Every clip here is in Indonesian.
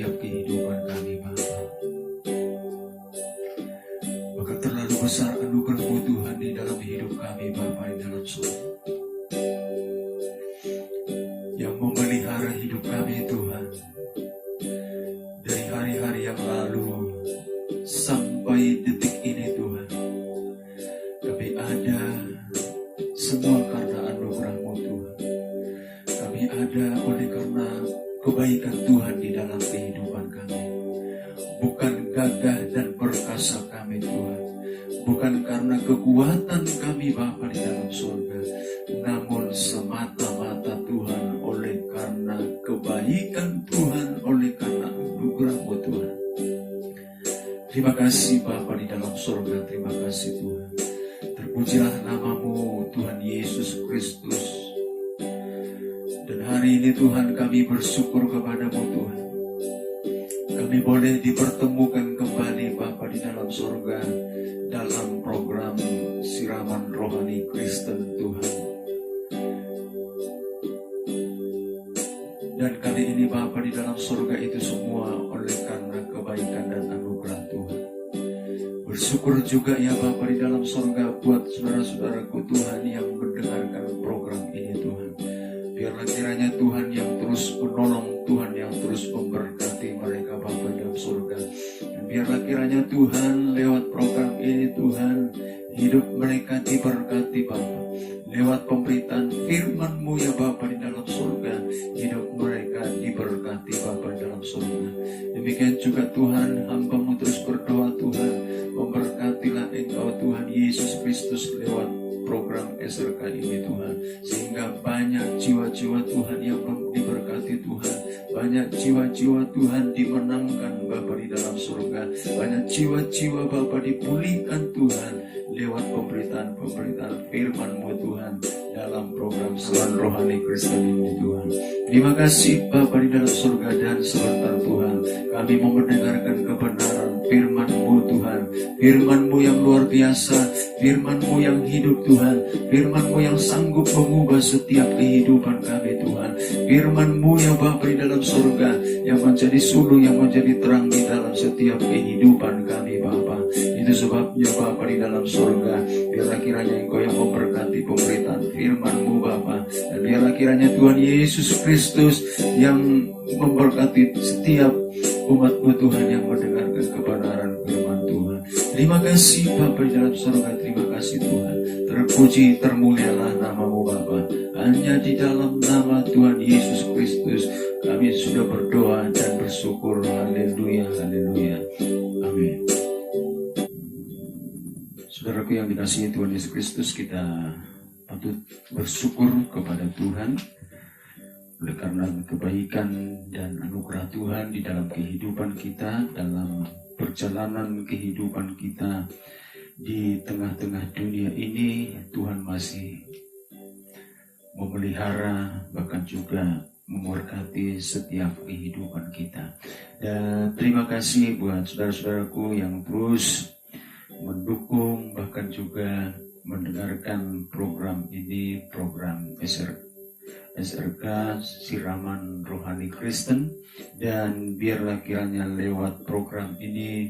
setiap kehidupan kami Bapa. Maka terlalu besar anugerah-Mu Tuhan di dalam hidup kami Bapa di dalam surga, yang memelihara hidup kami Tuhan dari hari-hari yang lalu sampai detik ini Tuhan. Kami ada semua karena anugerah-Mu Tuhan. Kami ada oleh karena kebaikan Tuhan di dalam kehidupan kami. Bukan gagah dan perkasa kami Tuhan, bukan karena kekuatan kami Bapa di dalam surga, namun semata-mata Tuhan oleh karena kebaikan Tuhan, oleh karena anugerah-Mu Tuhan. Terima kasih Bapa di dalam surga, terima kasih Tuhan. Terpujilah nama-Mu Tuhan Yesus Kristus. Dan hari ini Tuhan kami bersyukur kepada-Mu Tuhan. Kami boleh dipertemukan kembali Bapa di dalam surga dalam program Siraman Rohani Kristen Tuhan. Dan kali ini Bapa di dalam surga itu semua oleh karena kebaikan dan anugerah Tuhan. Bersyukur juga ya Bapa di dalam surga buat saudara-saudaraku Tuhan yang mendengarkan program ini Tuhan. Biarlah kiranya Tuhan yang terus menolong, Tuhan yang terus memberkati mereka Bapa di dalam surga. Dan biarlah kiranya Tuhan lewat program ini Tuhan, hidup mereka diberkati Bapa. Lewat pemberitaan firman-Mu ya Bapa di dalam surga, hidup mereka diberkati Bapa di dalam surga. Demikian juga Tuhan, hamba-Mu terus berdoa Tuhan, memberkatilah Engkau Tuhan Yesus Kristus lewat program SRK ini Tuhan, sehingga banyak jiwa-jiwa Tuhan yang diberkati Tuhan, banyak jiwa-jiwa Tuhan dimenangkan Bapa di dalam surga, banyak jiwa-jiwa Bapa dipulihkan Tuhan lewat pemberitaan firman-Mu Tuhan dalam program Siraman Rohani Kristen ini Tuhan. Terima kasih Bapa di dalam surga, dan sebentar Tuhan kami mau mendengarkan kebenaran firman-Mu Tuhan, firman-Mu yang luar biasa, firman-Mu yang hidup Tuhan, firman-Mu yang sanggup mengubah setiap kehidupan kami Tuhan, firman-Mu yang Bapa di dalam surga yang menjadi suluh, yang menjadi terang di dalam setiap kehidupan kami Bapa. Itu sebabnya Bapa di dalam surga, biarlah kiranya Engkau yang memberkati pemberitaan firman-Mu Bapa, dan biarlah kiranya Tuhan Yesus Kristus yang memberkati setiap umat-Mu Tuhan yang mendengarkan kebenaran firman Tuhan. Terima kasih Bapa di dalam surga, terima kasih Tuhan. Terpuji, termulialah nama-Mu Bapa. Hanya di dalam nama Tuhan Yesus Kristus kami sudah berdoa dan bersyukur. Haleluya, haleluya, amin. Saudaraku yang dikasihi Tuhan Yesus Kristus, kita patut bersyukur kepada Tuhan oleh karena kebaikan dan anugerah Tuhan di dalam kehidupan kita, dalam perjalanan kehidupan kita di tengah-tengah dunia ini. Tuhan masih memelihara, bahkan juga memberkati setiap kehidupan kita. Dan terima kasih buat saudara-saudaraku yang terus mendukung, bahkan juga mendengarkan program ini, program SRK Siraman Rohani Kristen. Dan biarlah kiranya lewat program ini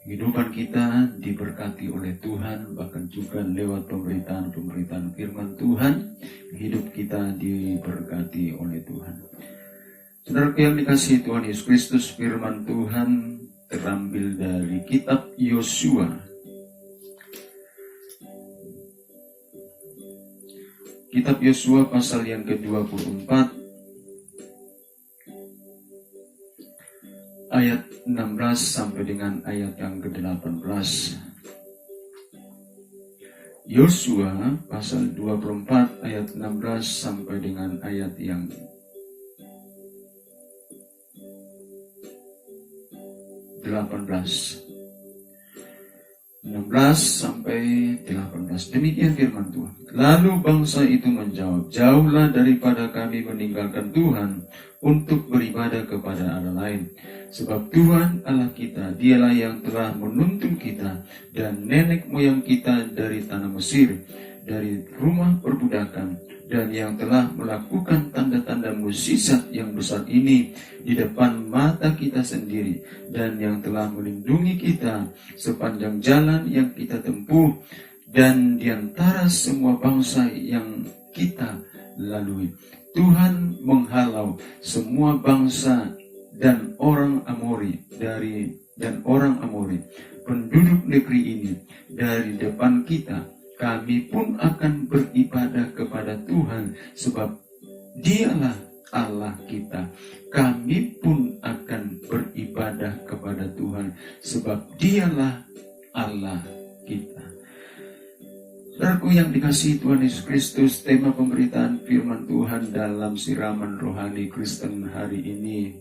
kehidupan kita diberkati oleh Tuhan, bahkan juga lewat pemberitaan firman Tuhan, hidup kita diberkati oleh Tuhan. Saudaraku yang dikasihi Tuhan Yesus Kristus, firman Tuhan terambil dari kitab Yosua. Kitab Yosua pasal yang ke-24 ayat 16 sampai dengan ayat yang ke-18. Yosua pasal 24 ayat 16 sampai dengan ayat yang 18. 16 sampai 18. Demikian firman Tuhan. Lalu bangsa itu menjawab, jauhlah daripada kami meninggalkan Tuhan untuk beribadah kepada Allah lain. Sebab Tuhan Allah kita, dialah yang telah menuntun kita dan nenek moyang kita dari tanah Mesir, dari rumah perbudakan, dan yang telah melakukan tanda-tanda mukjizat yang besar ini di depan mata kita sendiri, dan yang telah melindungi kita sepanjang jalan yang kita tempuh dan di antara semua bangsa yang kita lalui. Tuhan menghalau semua bangsa dan orang Amori penduduk negeri ini dari depan kita. Kami pun akan beribadah kepada Tuhan, sebab Dialah Allah kita. Kami pun akan beribadah kepada Tuhan, sebab Dialah Allah kita. Saudaraku yang dikasihi Tuhan Yesus Kristus, tema pemberitaan firman Tuhan dalam siraman rohani Kristen hari ini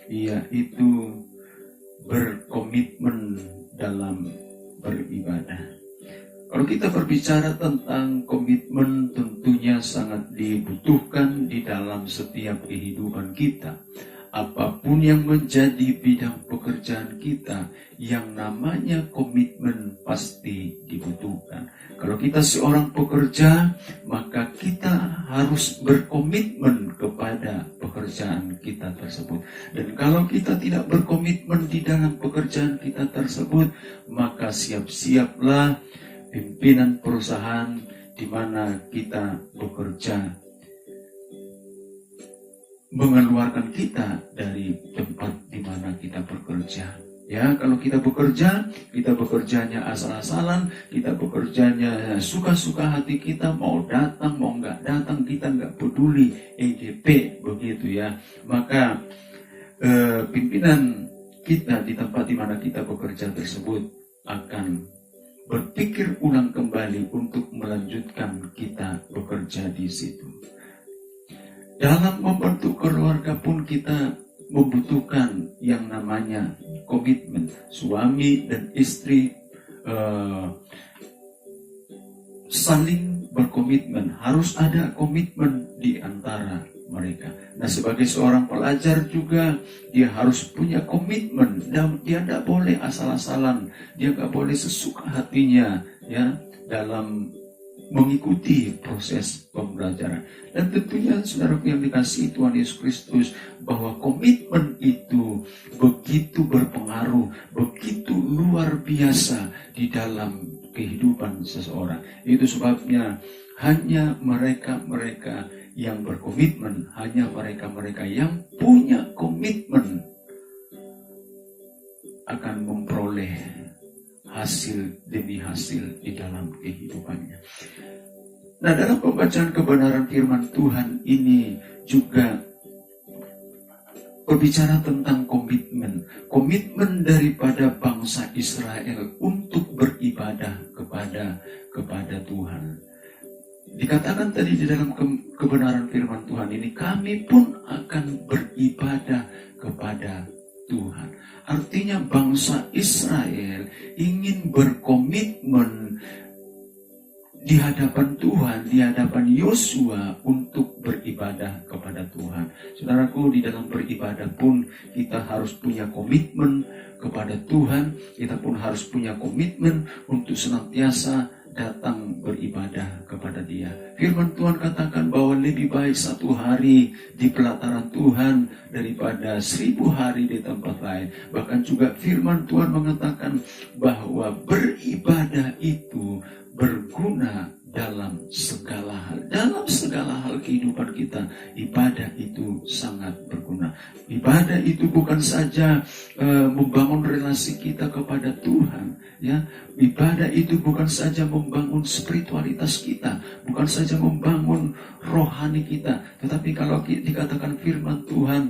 yaitu berkomitmen dalam beribadah. Kalau kita berbicara tentang komitmen, tentunya sangat dibutuhkan di dalam setiap kehidupan kita. Apapun yang menjadi bidang pekerjaan kita, yang namanya komitmen pasti dibutuhkan. Kalau kita seorang pekerja, maka kita harus berkomitmen kepada pekerjaan kita tersebut. Dan kalau kita tidak berkomitmen di dalam pekerjaan kita tersebut, maka siap-siaplah pimpinan perusahaan di mana kita bekerja mengeluarkan kita dari tempat di mana kita bekerja. Ya, kalau kita bekerjanya asal-asalan, kita bekerjanya suka-suka hati kita, mau datang, mau nggak datang, kita nggak peduli, EGP, begitu ya. Maka pimpinan kita di tempat di mana kita bekerja tersebut akan berpikir ulang kembali untuk melanjutkan kita bekerja di situ. Dalam membentuk keluarga pun kita membutuhkan yang namanya komitmen. Suami dan istri saling berkomitmen. Harus ada komitmen di antara mereka. Nah, sebagai seorang pelajar juga dia harus punya komitmen. Dan dia tidak boleh asal-asalan, dia nggak boleh sesuka hatinya ya dalam mengikuti proses pembelajaran. Dan tentunya saudaraku yang dikasihi Tuhan Yesus Kristus, bahwa komitmen itu begitu berpengaruh, begitu luar biasa di dalam kehidupan seseorang. Itu sebabnya hanya mereka-mereka yang berkomitmen, hanya mereka-mereka yang punya komitmen akan memperoleh hasil demi hasil di dalam kehidupannya. Nah, dalam pembacaan kebenaran firman Tuhan ini juga berbicara tentang komitmen. Komitmen daripada bangsa Israel untuk beribadah kepada Tuhan. Dikatakan tadi di dalam kebenaran firman Tuhan ini, kami pun akan beribadah kepada Tuhan. Artinya bangsa Israel ingin berkomitmen di hadapan Tuhan, di hadapan Yosua untuk beribadah kepada Tuhan. Saudaraku, di dalam beribadah pun kita harus punya komitmen kepada Tuhan. Kita pun harus punya komitmen untuk senantiasa datang beribadah kepada Dia. Firman Tuhan katakan bahwa lebih baik 1 hari di pelataran Tuhan daripada 1000 hari di tempat lain. Bahkan juga firman Tuhan mengatakan bahwa beribadah itu berguna dalam segala hal. Dalam segala hal kehidupan kita, ibadah itu sangat berguna. Ibadah itu bukan saja membangun relasi kita kepada Tuhan, ya. Ibadah itu bukan saja membangun spiritualitas kita, bukan saja membangun rohani kita, tetapi kalau dikatakan firman Tuhan,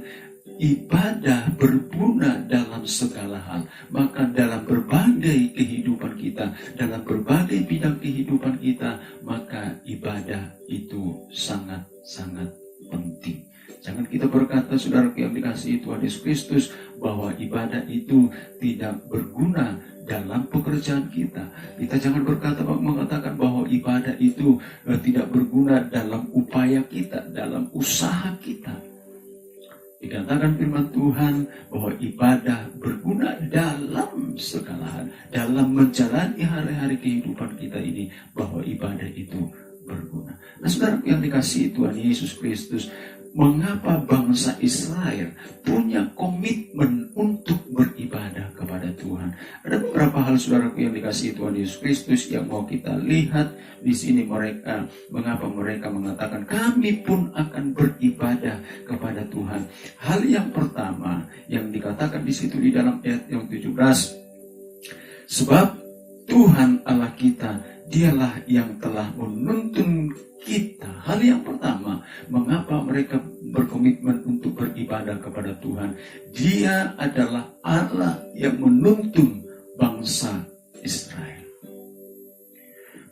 ibadah berguna dalam segala hal. Maka dalam berbagai kehidupan kita, dalam berbagai bidang kehidupan kita, maka ibadah itu sangat-sangat penting. Jangan kita berkata, saudara yang dikasihi Tuhan Yesus Kristus, bahwa ibadah itu tidak berguna dalam pekerjaan kita. Kita jangan mengatakan bahwa ibadah itu tidak berguna dalam upaya kita, dalam usaha kita. Dikatakan firman Tuhan bahwa ibadah berguna dalam segala hal. Dalam menjalani hari-hari kehidupan kita ini, bahwa ibadah itu berguna. Nah, saudara yang dikasihi Tuhan Yesus Kristus, mengapa bangsa Israel punya komitmen untuk beribadah kepada Tuhan? Ada beberapa hal, saudaraku yang dikasihi Tuhan Yesus Kristus, yang mau kita lihat di sini. Mengapa mereka mengatakan kami pun akan beribadah kepada Tuhan? Hal yang pertama yang dikatakan di situ di dalam ayat yang 17, sebab Tuhan Allah kita, dialah yang telah menuntun kita. Hal yang pertama, mengapa mereka berkomitmen untuk beribadah kepada Tuhan? Dia adalah Allah yang menuntun bangsa Israel.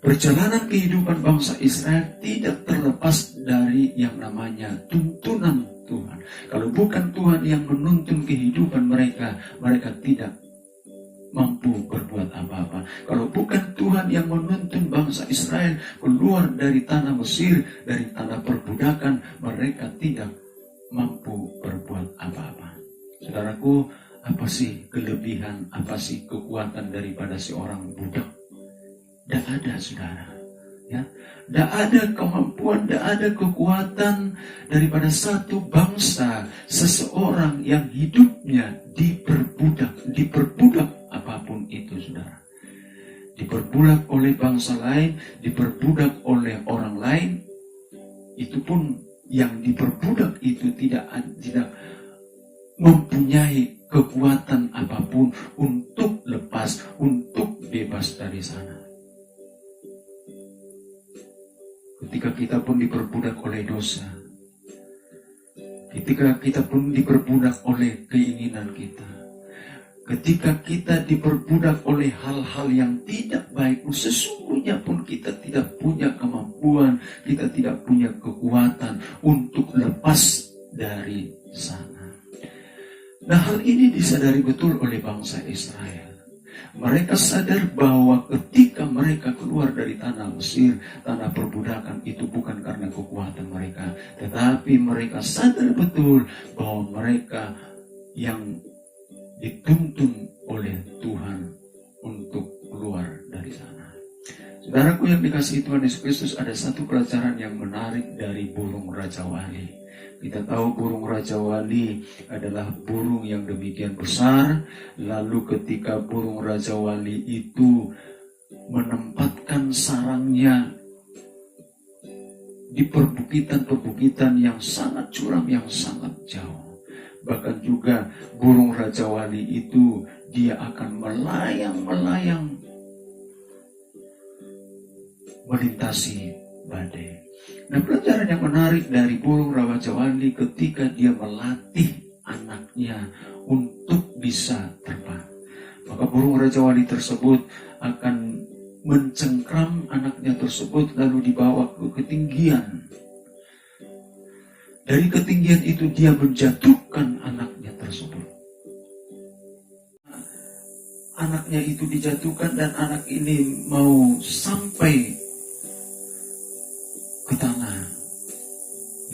Perjalanan kehidupan bangsa Israel tidak terlepas dari yang namanya tuntunan Tuhan. Kalau bukan Tuhan yang menuntun kehidupan mereka, mereka tidak mampu berbuat apa-apa. Kalau bukan Tuhan yang menuntun bangsa Israel keluar dari tanah Mesir, dari tanah perbudakan, mereka tidak mampu berbuat apa-apa. Saudaraku, apa sih kelebihan, apa sih kekuatan daripada seorang budak? Tidak ada, saudara. Ya, tidak ada kemampuan, tidak ada kekuatan daripada satu bangsa, seseorang yang hidupnya diperbudak apapun itu, saudara. Diperbudak oleh bangsa lain, diperbudak oleh orang lain. Itu pun yang diperbudak itu tidak mempunyai kekuatan apapun untuk lepas, untuk bebas dari sana. Ketika kita pun diperbudak oleh dosa, ketika kita pun diperbudak oleh keinginan kita, ketika kita diperbudak oleh hal-hal yang tidak baik, sesungguhnya pun kita tidak punya kemampuan, kita tidak punya kekuatan untuk lepas dari sana. Nah, hal ini disadari betul oleh bangsa Israel. Mereka sadar bahwa ketika mereka keluar dari tanah Mesir, tanah perbudakan, itu bukan karena kekuatan mereka, tetapi mereka sadar betul bahwa mereka yang dituntun oleh Tuhan untuk keluar dari sana. Saudaraku yang dikasihi Tuhan Yesus Kristus, ada satu pelajaran yang menarik dari burung Raja Wali. Kita tahu burung Raja Wali adalah burung yang demikian besar. Lalu ketika burung Raja Wali itu menempatkan sarangnya di perbukitan-perbukitan yang sangat curam, yang sangat jauh. Bahkan juga burung Raja Wali itu dia akan melayang-melayang melintasi badai. Nah, pelajaran yang menarik dari burung Raja Wali ketika dia melatih anaknya untuk bisa terbang. Maka burung Raja Wali tersebut akan mencengkram anaknya tersebut lalu dibawa ke ketinggian. Dari ketinggian itu dia menjatuhkan anaknya tersebut. Anaknya itu dijatuhkan dan anak ini mau sampai ke tanah.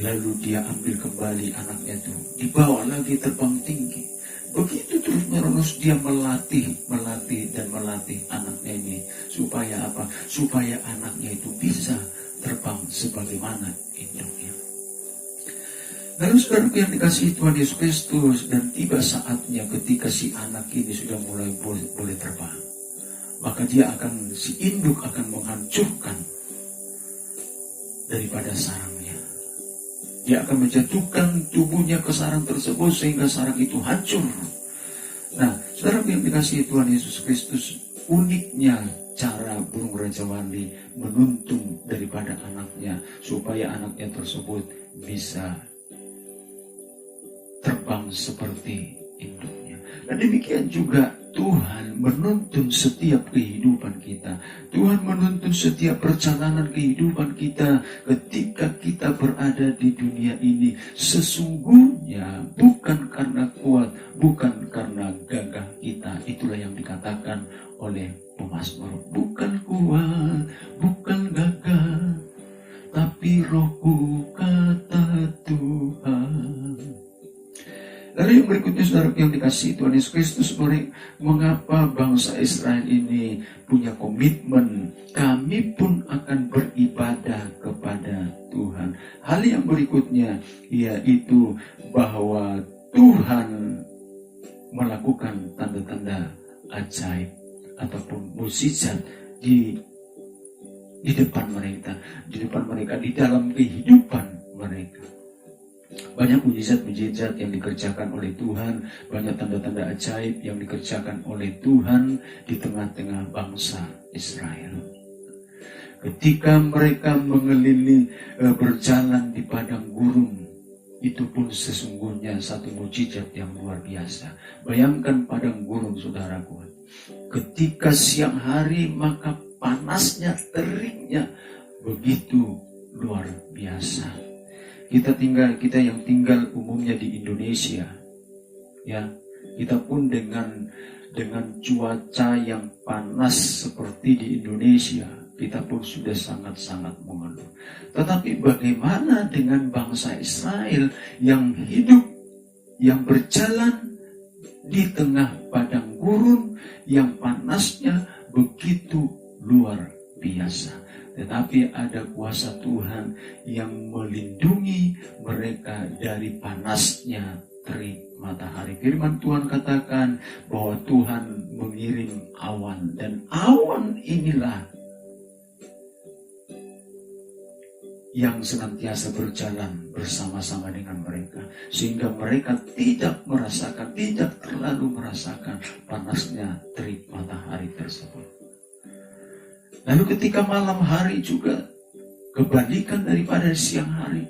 Lalu dia ambil kembali anaknya itu, dibawa lagi terbang tinggi. Begitu terus menerus dia melatih anaknya ini. Supaya apa? Supaya anaknya itu bisa terbang sebagaimana induknya. Lalu saudaraku yang dikasihi Tuhan Yesus Kristus, dan tiba saatnya ketika si anak ini sudah mulai boleh terbang, maka si induk akan menghancurkan daripada sarangnya. Dia akan menjatuhkan tubuhnya ke sarang tersebut sehingga sarang itu hancur. Nah, saudara yang dikasihi Tuhan Yesus Kristus, uniknya cara burung Raja Wali menuntun daripada anaknya supaya anaknya tersebut bisa terbang seperti induknya. Dan demikian juga Tuhan menuntun setiap kehidupan kita. Tuhan menuntun setiap perjalanan kehidupan kita ketika kita berada di dunia ini. Sesungguhnya bukan karena kuat, bukan karena gagah kita. Itulah yang dikatakan oleh pemazmur. Bukan kuat, bukan gagah, tapi Rohku, kata Tuhan. Lalu yang berikutnya saudara yang dikasihi dikasihi Tuhan Yesus Kristus, mengapa bangsa Israel ini punya komitmen, kami pun akan beribadah kepada Tuhan. Hal yang berikutnya yaitu bahwa Tuhan melakukan tanda-tanda ajaib ataupun mukjizat di depan mereka, di dalam kehidupan mereka. Banyak mukjizat-mukjizat yang dikerjakan oleh Tuhan, banyak tanda-tanda ajaib yang dikerjakan oleh Tuhan di tengah-tengah bangsa Israel. Ketika mereka berjalan di padang gurun, itu pun sesungguhnya satu mukjizat yang luar biasa. Bayangkan padang gurun, saudaraku. Ketika siang hari maka panasnya, teriknya begitu luar biasa. Kita yang tinggal umumnya di Indonesia, ya, kita pun dengan cuaca yang panas seperti di Indonesia, kita pun sudah sangat-sangat mengeluh. Tetapi bagaimana dengan bangsa Israel yang hidup, yang berjalan di tengah padang gurun yang panasnya begitu luar biasa. Tetapi ada kuasa Tuhan yang melindungi mereka dari panasnya terik matahari. Firman Tuhan katakan bahwa Tuhan mengirim awan, dan awan inilah yang senantiasa berjalan bersama-sama dengan mereka, sehingga mereka tidak terlalu merasakan panasnya terik matahari tersebut. Lalu ketika malam hari juga kebalikan daripada siang hari.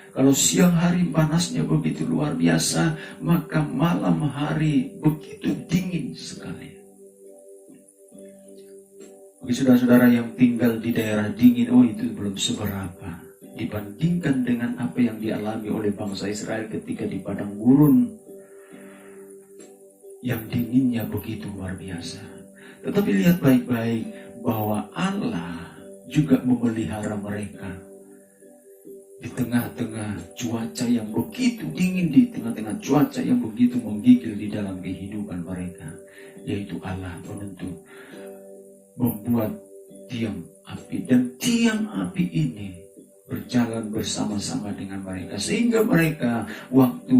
Kalau siang hari panasnya begitu luar biasa, maka malam hari begitu dingin sekali. Bagi saudara-saudara yang tinggal di daerah dingin, itu belum seberapa dibandingkan dengan apa yang dialami oleh bangsa Israel ketika di padang gurun yang dinginnya begitu luar biasa. Tetapi lihat baik-baik bahwa Allah juga memelihara mereka di tengah-tengah cuaca yang begitu dingin, di tengah-tengah cuaca yang begitu menggigil di dalam kehidupan mereka, yaitu Allah membuat tiang api, dan tiang api ini berjalan bersama-sama dengan mereka, sehingga mereka waktu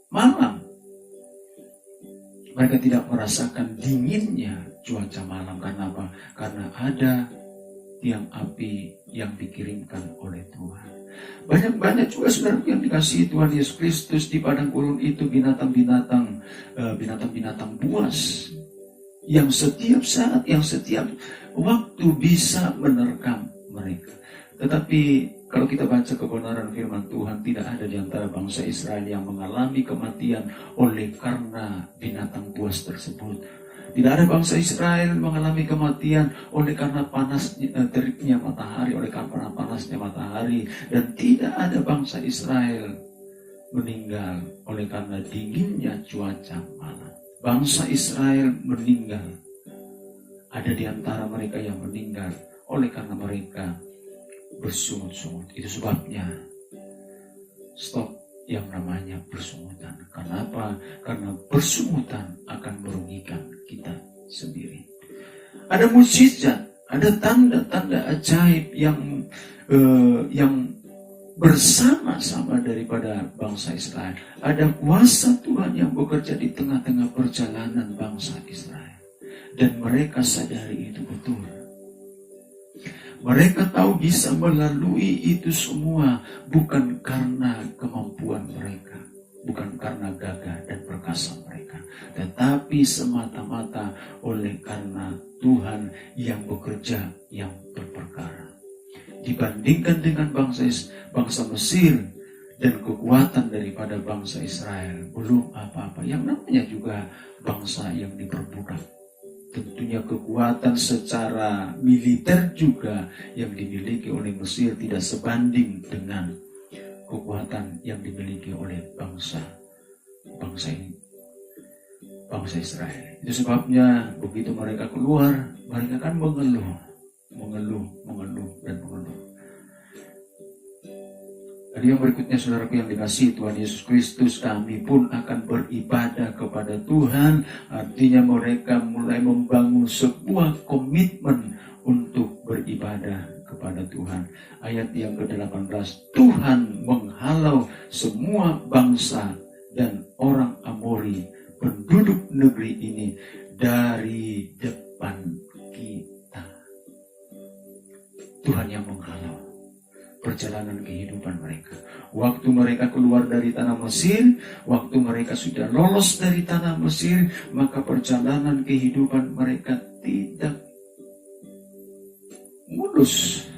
malam mereka tidak merasakan dinginnya cuaca malam. Karena apa? Karena ada tiang api yang dikirimkan oleh Tuhan. Banyak juga saudara yang dikasihi Tuhan Yesus Kristus, di padang gurun itu binatang-binatang buas yang setiap saat, yang setiap waktu bisa menerkam mereka. Tetapi kalau kita baca kebenaran firman Tuhan, tidak ada di antara bangsa Israel yang mengalami kematian oleh karena binatang buas tersebut. Tidak ada bangsa Israel mengalami kematian oleh karena teriknya matahari, oleh karena panasnya matahari. Dan tidak ada bangsa Israel meninggal oleh karena dinginnya cuaca malam. Bangsa Israel meninggal. Ada di antara mereka yang meninggal oleh karena mereka bersungut-sungut. Itu sebabnya stop yang namanya bersungutan. Karena apa? Karena bersungutan akan merugikan kita sendiri. Ada mukjizat, ada tanda-tanda ajaib yang bersama-sama daripada bangsa Israel. Ada kuasa Tuhan yang bekerja di tengah-tengah perjalanan bangsa Israel. Dan mereka sadari itu betul. Mereka tahu bisa melalui itu semua bukan karena kemampuan mereka, bukan karena gagah dan perkasa mereka, tetapi semata-mata oleh karena Tuhan yang bekerja, yang berperkara. Dibandingkan dengan bangsa Mesir dan kekuatan daripada bangsa Israel, belum apa-apa. Yang namanya juga bangsa yang diperbudak. Tentunya kekuatan secara militer juga yang dimiliki oleh Mesir tidak sebanding dengan kekuatan yang dimiliki oleh bangsa Israel. Itu sebabnya begitu mereka keluar, mereka kan mengeluh. Dan Lalu yang berikutnya saudaraku yang dikasihi Tuhan Yesus Kristus, kami pun akan beribadah kepada Tuhan. Artinya mereka mulai membangun sebuah komitmen untuk beribadah kepada Tuhan. Ayat yang ke-18, Tuhan menghalau semua bangsa dan orang Amori, penduduk negeri ini, dari depan kita. Tuhan yang menghalau perjalanan kehidupan mereka. Waktu mereka keluar dari tanah Mesir, waktu mereka sudah lolos dari tanah Mesir, maka perjalanan kehidupan mereka tidak mulus.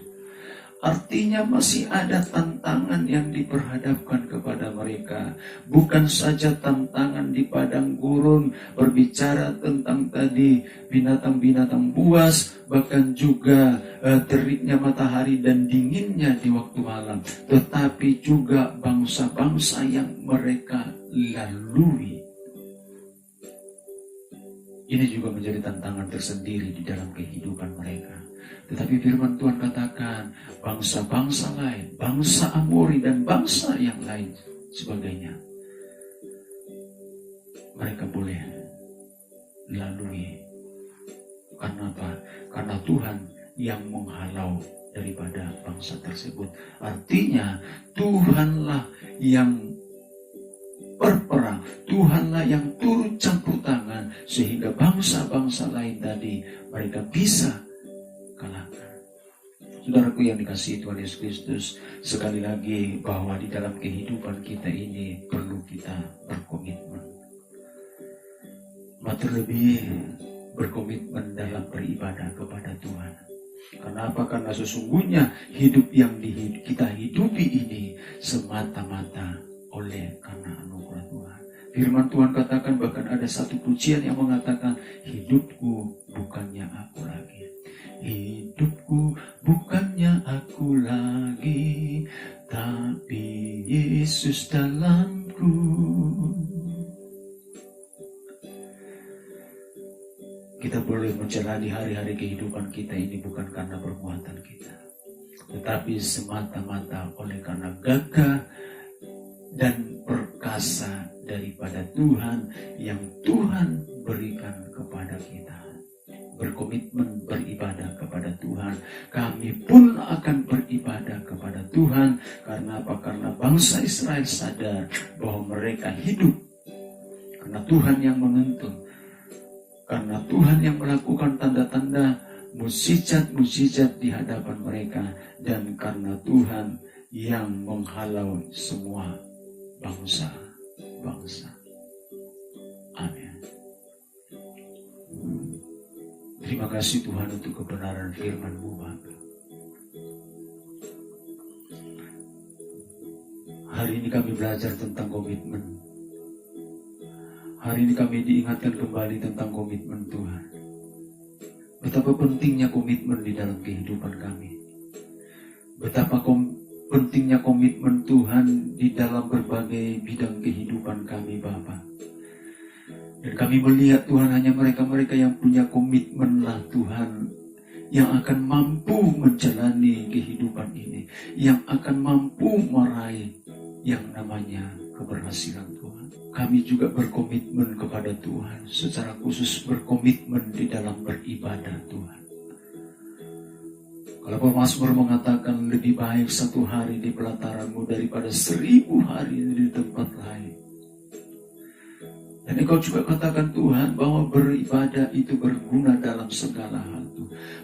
Artinya masih ada tantangan yang diperhadapkan kepada mereka. Bukan saja tantangan di padang gurun, berbicara tentang tadi binatang-binatang buas, bahkan juga teriknya matahari dan dinginnya di waktu malam. Tetapi juga bangsa-bangsa yang mereka lalui. Ini juga menjadi tantangan tersendiri di dalam kehidupan mereka. Tetapi firman Tuhan katakan, bangsa-bangsa lain, bangsa Amori dan bangsa yang lain sebagainya, mereka boleh lalui. Karena apa? Karena Tuhan yang menghalau daripada bangsa tersebut. Artinya Tuhanlah yang berperang, Tuhanlah yang turut campur tangan, sehingga bangsa-bangsa lain tadi mereka bisa kalahkan. Saudaraku yang dikasihi Tuhan Yesus Kristus, sekali lagi bahwa di dalam kehidupan kita ini perlu kita berkomitmen. Terlebih berkomitmen dalam beribadah kepada Tuhan. Kenapa? Karena sesungguhnya hidup yang kita hidupi ini semata-mata oleh karena anugerah Tuhan. Firman Tuhan katakan, bahkan ada satu pujian yang mengatakan, hidupku bukannya aku lagi. Hidupku bukannya aku lagi, tapi Yesus dalamku. Kita boleh menjalani hari-hari kehidupan kita ini bukan karena perbuatan kita, tetapi semata-mata oleh karena gagah dan perkasa daripada Tuhan yang Tuhan berikan kepada kita. Berkomitmen beribadah kepada Tuhan. Kami pun akan beribadah kepada Tuhan. Karena apa? Karena bangsa Israel sadar bahwa mereka hidup karena Tuhan yang menuntun, karena Tuhan yang melakukan tanda-tanda mukjizat-mukjizat di hadapan mereka, dan karena Tuhan yang menghalau semua bangsa-bangsa. Amin. Terima kasih Tuhan untuk kebenaran firman-Mu, Bapak. Hari ini kami belajar tentang komitmen. Hari ini kami diingatkan kembali tentang komitmen Tuhan. Betapa pentingnya komitmen di dalam kehidupan kami. Betapa pentingnya komitmen Tuhan di dalam berbagai bidang kehidupan kami, Bapak. Dan kami melihat Tuhan, hanya mereka-mereka yang punya komitmen lah Tuhan, yang akan mampu menjalani kehidupan ini, yang akan mampu meraih yang namanya keberhasilan Tuhan. Kami juga berkomitmen kepada Tuhan, secara khusus berkomitmen di dalam beribadah Tuhan. Kalau pemazmur mengatakan, lebih baik 1 hari di pelataran-Mu daripada 1000 hari di tempat lain. Dan Engkau juga katakan Tuhan bahwa beribadah itu berguna dalam segala hal.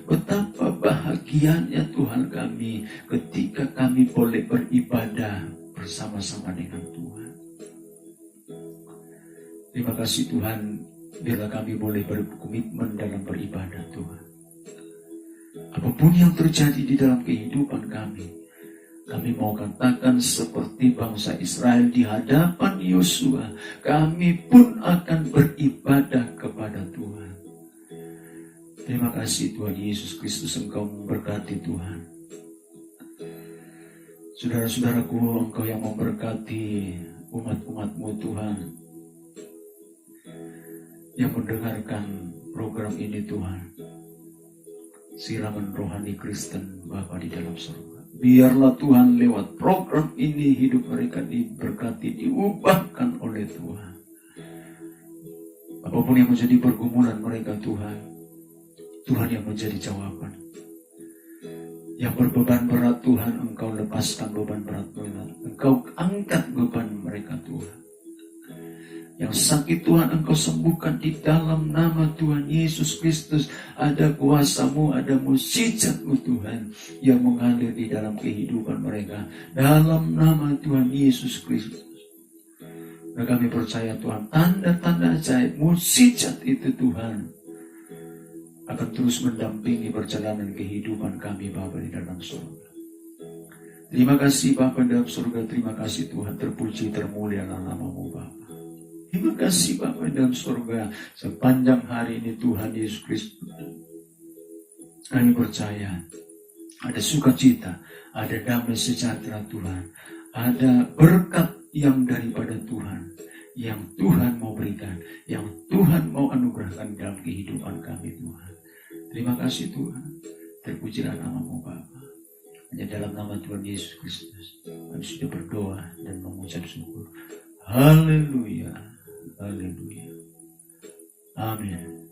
Betapa bahagianya Tuhan kami ketika kami boleh beribadah bersama-sama dengan Tuhan. Terima kasih Tuhan, bila kami boleh berkomitmen dalam beribadah Tuhan. Apapun yang terjadi di dalam kehidupan kami mau katakan seperti bangsa Israel di hadapan Yosua, kami pun akan beribadah kepada Tuhan. Terima kasih Tuhan Yesus Kristus, Engkau memberkati Tuhan. Saudara-saudaraku, Engkau yang memberkati umat-umat-Mu Tuhan, yang mendengarkan program ini Tuhan. Siraman rohani Kristen Bapa di dalam surga, Biarlah Tuhan lewat program ini hidup mereka diberkati, diubahkan oleh Tuhan. Apapun yang menjadi pergumulan mereka Tuhan, Tuhan yang menjadi jawaban. Yang berbeban berat Tuhan, Engkau lepaskan beban berat mereka. Engkau angkat beban mereka Tuhan. Yang sakit Tuhan Engkau sembuhkan di dalam nama Tuhan Yesus Kristus. Ada kuasa-Mu, ada mukjizat-Mu Tuhan yang mengalir di dalam kehidupan mereka. Dalam nama Tuhan Yesus Kristus. Dan kami percaya Tuhan, tanda-tanda ajaib, mukjizat itu Tuhan akan terus mendampingi perjalanan kehidupan kami Bapa di dalam surga. Terima kasih Bapa di dalam surga, terima kasih Tuhan, terpuji termulialah nama-Mu Bapa. Terima kasih Bapa di dalam surga, sepanjang hari ini Tuhan Yesus Kristus. Kami percaya ada sukacita, ada damai sejahtera Tuhan, ada berkat yang daripada Tuhan, yang Tuhan mau berikan, yang Tuhan mau anugerahkan dalam kehidupan kami Tuhan. Terima kasih Tuhan, terpujilah nama-Mu Bapa. Hanya dalam nama Tuhan Yesus Kristus kami sudah berdoa dan mengucap syukur. Haleluya, haleluya, amin.